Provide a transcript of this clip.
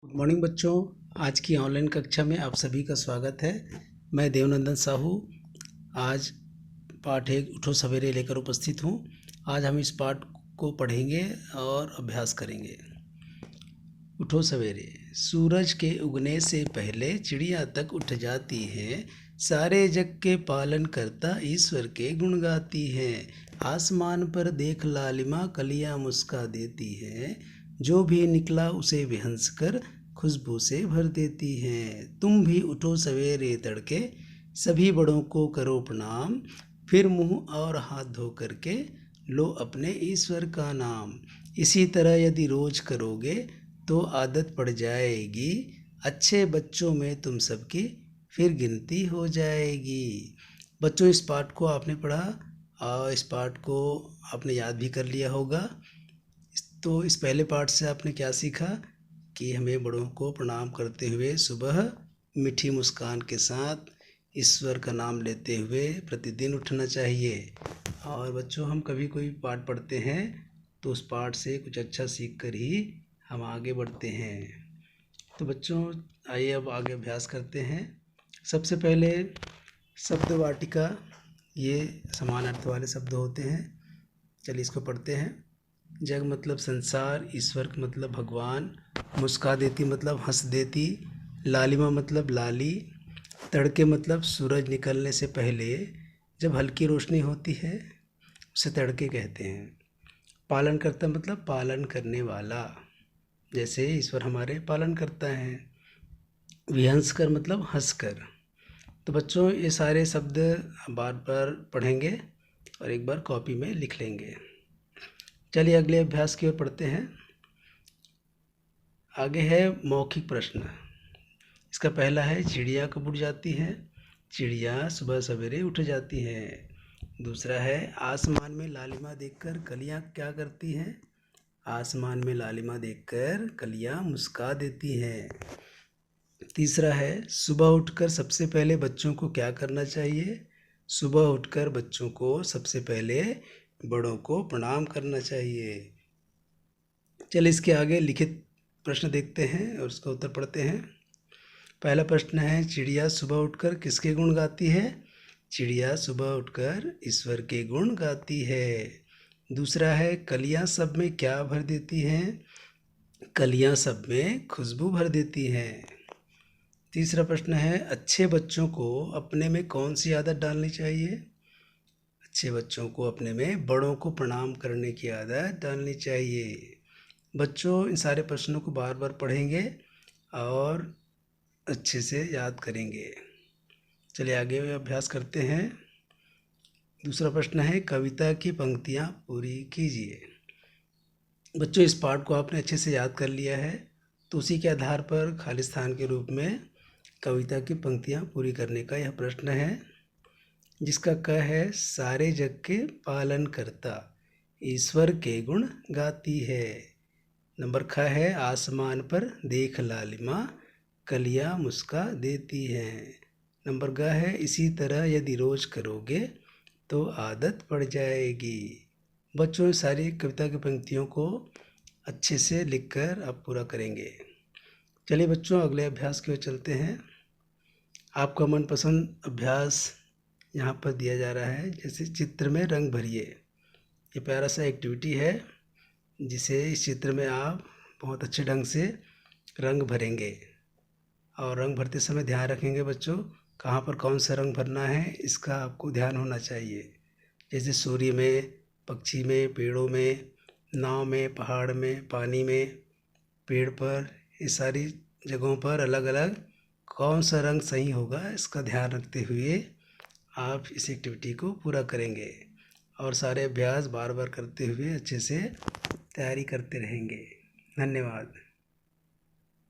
Good morning बच्चों। आज की ऑनलाइन कक्षा में आप सभी का स्वागत है। मैं देवनंदन साहू आज पाठ 1 उठो सवेरे लेकर उपस्थित हूँ। आज हम इस पाठ को पढ़ेंगे और अभ्यास करेंगे। उठो सवेरे। सूरज के उगने से पहले चिड़िया तक उठ जाती हैं, सारे जग के पालन करता ईश्वर के गुण गाती हैं। आसमान पर देख लालिमा कलियां मुस्का देती हैं, जो भी निकला उसे विहंस कर खुशबू से भर देती हैं। तुम भी उठो सवेरे तड़के, सभी बड़ों को करो प्रणाम, फिर मुंह और हाथ धो करके लो अपने ईश्वर का नाम। इसी तरह यदि रोज करोगे तो आदत पड़ जाएगी, अच्छे बच्चों में तुम सबकी फिर गिनती हो जाएगी। बच्चों, इस पाठ को आपने पढ़ा और इस पाठ को आपने याद भी कर लिया होगा। तो इस पहले पाठ से आपने क्या सीखा कि हमें बड़ों को प्रणाम करते हुए सुबह मीठी मुस्कान के साथ ईश्वर का नाम लेते हुए प्रतिदिन उठना चाहिए। और बच्चों, हम कभी कोई पाठ पढ़ते हैं तो उस पाठ से कुछ अच्छा सीख कर ही हम आगे बढ़ते हैं। तो बच्चों, आइए अब आगे अभ्यास करते हैं। सबसे पहले शब्द वाटिका, ये समान अर्थ वाले शब्द होते हैं। चलिए इसको पढ़ते हैं। जग मतलब संसार, ईश्वर मतलब भगवान, मुस्का देती मतलब हंस देती, लालिमा मतलब लाली, तड़के मतलब सूरज निकलने से पहले जब हल्की रोशनी होती है उसे तड़के कहते हैं। पालन करता मतलब पालन करने वाला, जैसे ईश्वर हमारे पालन करता है। विहंस कर मतलब हंस कर। तो बच्चों, ये सारे शब्द बार बार पढ़ेंगे और एक बार कॉपी में लिख लेंगे। चलिए अगले अभ्यास की ओर पढ़ते हैं। आगे है मौखिक प्रश्न। इसका पहला है, चिड़िया कब उठ जाती है? चिड़िया सुबह सवेरे उठ जाती है। दूसरा है, आसमान में लालिमा देखकर कलियां क्या करती हैं? आसमान में लालिमा देखकर कलियां मुस्का देती हैं। तीसरा है, सुबह उठकर सबसे पहले बच्चों को क्या करना चाहिए? सुबह उठकर बच्चों को सबसे पहले बड़ों को प्रणाम करना चाहिए। चलिए इसके आगे लिखित प्रश्न देखते हैं और उसका उत्तर पढ़ते हैं। पहला प्रश्न है, चिड़िया सुबह उठकर किसके गुण गाती है? चिड़िया सुबह उठकर ईश्वर के गुण गाती है। दूसरा है, कलियां सब में क्या भर देती हैं? कलियां सब में खुशबू भर देती हैं। तीसरा प्रश्न है, अच्छे बच्चों को अपने में कौन सी आदत डालनी चाहिए? अच्छे बच्चों को अपने में बड़ों को प्रणाम करने की आदत डालनी चाहिए। बच्चों, इन सारे प्रश्नों को बार बार पढ़ेंगे और अच्छे से याद करेंगे। चलिए आगे अभ्यास करते हैं। दूसरा प्रश्न है, कविता की पंक्तियाँ पूरी कीजिए। बच्चों, इस पाठ को आपने अच्छे से याद कर लिया है, तो उसी के आधार पर खाली स्थान के रूप में कविता की पंक्तियाँ पूरी करने का यह प्रश्न है, जिसका क है, सारे जग के पालन करता ईश्वर के गुण गाती है। नंबर ख है, आसमान पर देख लालिमा कलियां मुस्का देती हैं। नंबर ग है, इसी तरह यदि रोज करोगे तो आदत पड़ जाएगी। बच्चों, सारी कविता की पंक्तियों को अच्छे से लिखकर आप पूरा करेंगे। चलिए बच्चों, अगले अभ्यास की ओर चलते हैं। आपका मनपसंद अभ्यास यहाँ पर दिया जा रहा है, जैसे चित्र में रंग भरिए। ये प्यारा सा एक्टिविटी है, जिसे इस चित्र में आप बहुत अच्छे ढंग से रंग भरेंगे। और रंग भरते समय ध्यान रखेंगे बच्चों, कहाँ पर कौन सा रंग भरना है इसका आपको ध्यान होना चाहिए। जैसे सूर्य में, पक्षी में, पेड़ों में, नाव में, पहाड़ में, पानी में, पेड़ पर, ये सारी जगहों पर अलग अलग कौन सा रंग सही होगा इसका ध्यान रखते हुए आप इस एक्टिविटी को पूरा करेंगे और सारे अभ्यास बार बार करते हुए अच्छे से तैयारी करते रहेंगे। धन्यवाद।